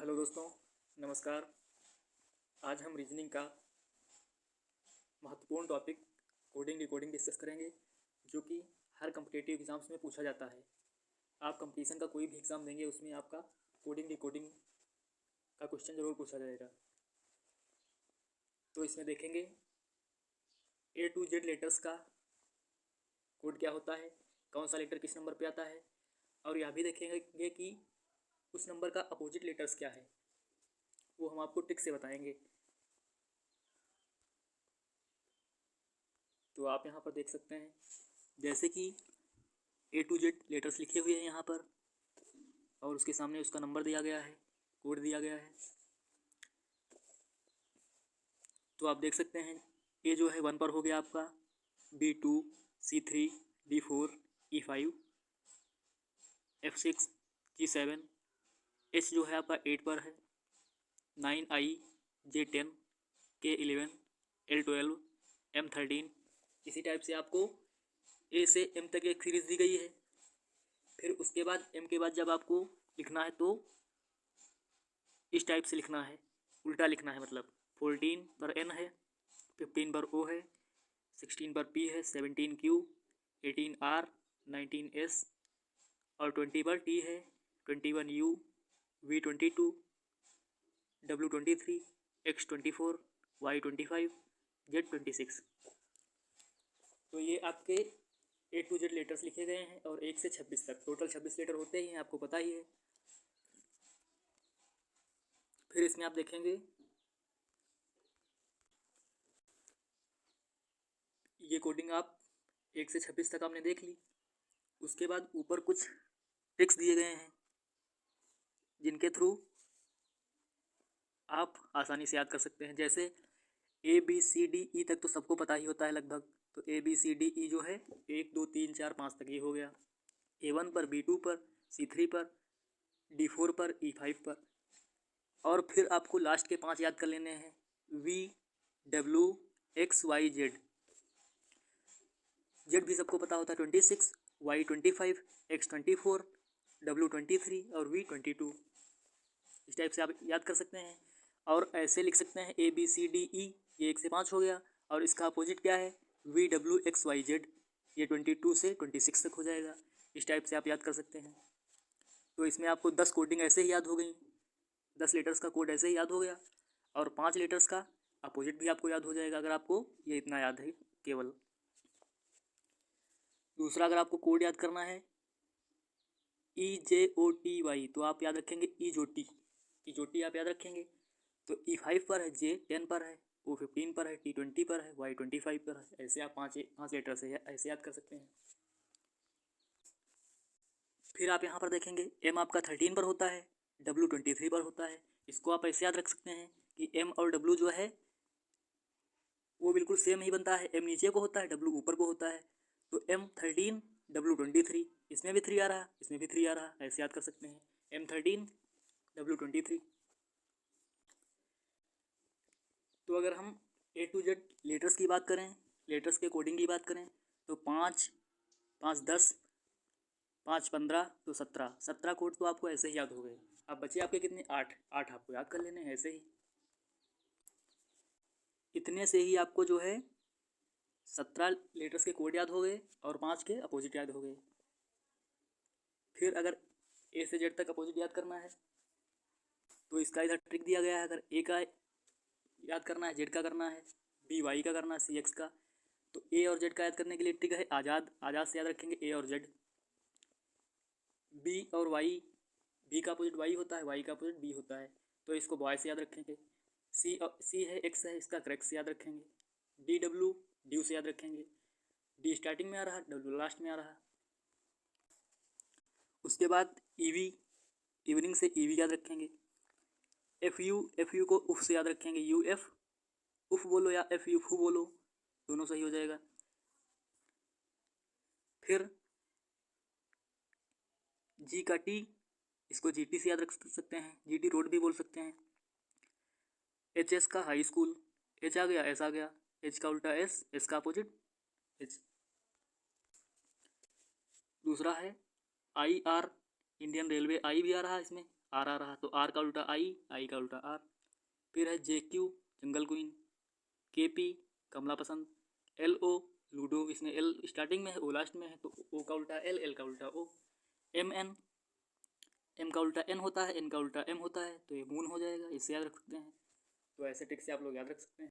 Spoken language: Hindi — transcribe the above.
हेलो दोस्तों, नमस्कार। आज हम रीजनिंग का महत्वपूर्ण टॉपिक कोडिंग डिकोडिंग डिस्कस करेंगे, जो कि हर कम्पिटिटिव एग्ज़ाम्स में पूछा जाता है। आप कंपटीशन का कोई भी एग्ज़ाम देंगे, उसमें आपका कोडिंग डिकोडिंग का क्वेश्चन ज़रूर पूछा जाएगा। तो इसमें देखेंगे A to Z लेटर्स का कोड क्या होता है, कौन सा लेटर किस नंबर पे आता है, और यह भी देखेंगे कि उस नंबर का अपोजिट लेटर्स क्या है, वो हम आपको ट्रिक से बताएंगे। तो आप यहाँ पर देख सकते हैं, जैसे कि A to Z लेटर्स लिखे हुए हैं यहाँ पर, और उसके सामने उसका नंबर दिया गया है, कोड दिया गया है। तो आप देख सकते हैं A जो है 1 पर हो गया आपका, B2, C3, D4, E5, F6, G7, H जो है आपका 8 पर है, 9I, J10, K11, L12, M13। इसी टाइप से आपको A से M तक एक सीरीज़ दी गई है। फिर उसके बाद M के बाद जब आपको लिखना है तो इस टाइप से लिखना है, उल्टा लिखना है। मतलब 14 पर N है, 15 पर O है, 16 पर P है, 17 Q, 18 R, 19 S और 20 पर T है, 21 U, V22, W23, X24, Y25, Z26। तो ये आपके A to Z लेटर्स लिखे गए हैं, और 1 से 26 तक टोटल 26 लेटर होते ही हैं, आपको पता ही है। फिर इसमें आप देखेंगे ये कोडिंग आप 1 से 26 तक आपने देख ली। उसके बाद ऊपर कुछ ट्रिक्स दिए गए हैं, जिनके थ्रू आप आसानी से याद कर सकते हैं। जैसे ABCDE तक तो सबको पता ही होता है लगभग। तो ABCDE जो है 1 2 3 4 5 तक ये हो गया। A1 पर, B2 पर, C3 पर, D4 पर, E5 पर, और फिर आपको लास्ट के 5 याद कर लेने हैं, VWXYZ। Z भी सबको पता होता है 26, Y25, X24, W23 और V22। इस टाइप से आप याद कर सकते हैं। और ऐसे लिख सकते हैं ABCDE, ये 1 से 5 हो गया, और इसका अपोजिट क्या है VWXYZ, ये 22 से 26 तक हो जाएगा। इस टाइप से आप याद कर सकते हैं। तो इसमें आपको 10 कोडिंग ऐसे ही याद हो गई, 10 लेटर्स का कोड ऐसे ही याद हो गया, और 5 लेटर्स का अपोजिट भी आपको याद हो जाएगा, अगर आपको ये इतना याद है केवल। दूसरा, अगर आपको कोड याद करना है EJOTY, तो आप याद रखेंगे ईजोटी आप याद रखेंगे। तो E5 पर है, J10 पर है, O15 पर है, T20 पर है, Y25 पर है। ऐसे आप पाँच लेटर से ऐसे याद कर सकते हैं। फिर आप यहाँ पर देखेंगे M आपका 13 पर होता है, W23 पर होता है। इसको आप ऐसे याद रख सकते हैं कि M और W जो है वो बिल्कुल सेम ही बनता है। M नीचे को होता है, W ऊपर को होता है। तो M13, W23, इसमें भी 3 आ रहा, इसमें भी 3 आ रहा, ऐसे याद कर सकते हैं M13, W23। तो अगर हम A to Z लेटर्स की बात करें, लेटर्स के कोडिंग की बात करें, तो 5, 5 10, 5 15, तो 17 कोड तो आपको ऐसे ही याद हो गए। अब बचे आपके कितने, 8 आपको याद कर लेने हैं ऐसे ही। इतने से ही आपको जो है 17 लेटर्स के कोड याद हो गए, और 5 के अपोजिट याद हो गए। फिर अगर A से Z तक अपोजिट याद करना है, तो इसका इधर ट्रिक दिया गया है। अगर A का याद करना है, Z का करना है, B Y का करना है, C X का, तो A और Z का याद करने के लिए ट्रिक है आज़ाद से याद रखेंगे A और Z। B और Y, B का अपोजिट Y होता है, Y का अपोजिट B होता है, तो इसको बॉय से याद रखेंगे। C है, X है, इसका करेक्ट से याद रखेंगे। D W ड्यू से याद रखेंगे। D स्टार्टिंग में आ रहा, W लास्ट में आ रहा। उसके बाद EV, इवनिंग से EV याद रखेंगे। FU को उफ से याद रखेंगे, UF उफ बोलो या FU फू बोलो, दोनों सही हो जाएगा। फिर G का T, इसको GT से याद रख सकते हैं, GT रोड भी बोल सकते हैं। HS का हाई स्कूल, H आ गया, S आ गया, H का उल्टा S, S का अपोजिट H। दूसरा है IR, इंडियन रेलवे, I भी आ रहा है इसमें, आर आ रहा तो आर का उल्टा आई, आई का उल्टा आर। फिर है जे क्यू जंगल क्वीन, के पी कमला पसंद, एल ओ लूडो, इसमें एल स्टार्टिंग में है ओ लास्ट में है तो ओ का उल्टा एल, एल का उल्टा ओ। एम एन, एम का उल्टा एन होता है, एन का उल्टा एम होता है तो ये मून हो जाएगा, इससे याद रख सकते हैं। तो ऐसे ट्रिक से आप लोग याद रख सकते हैं।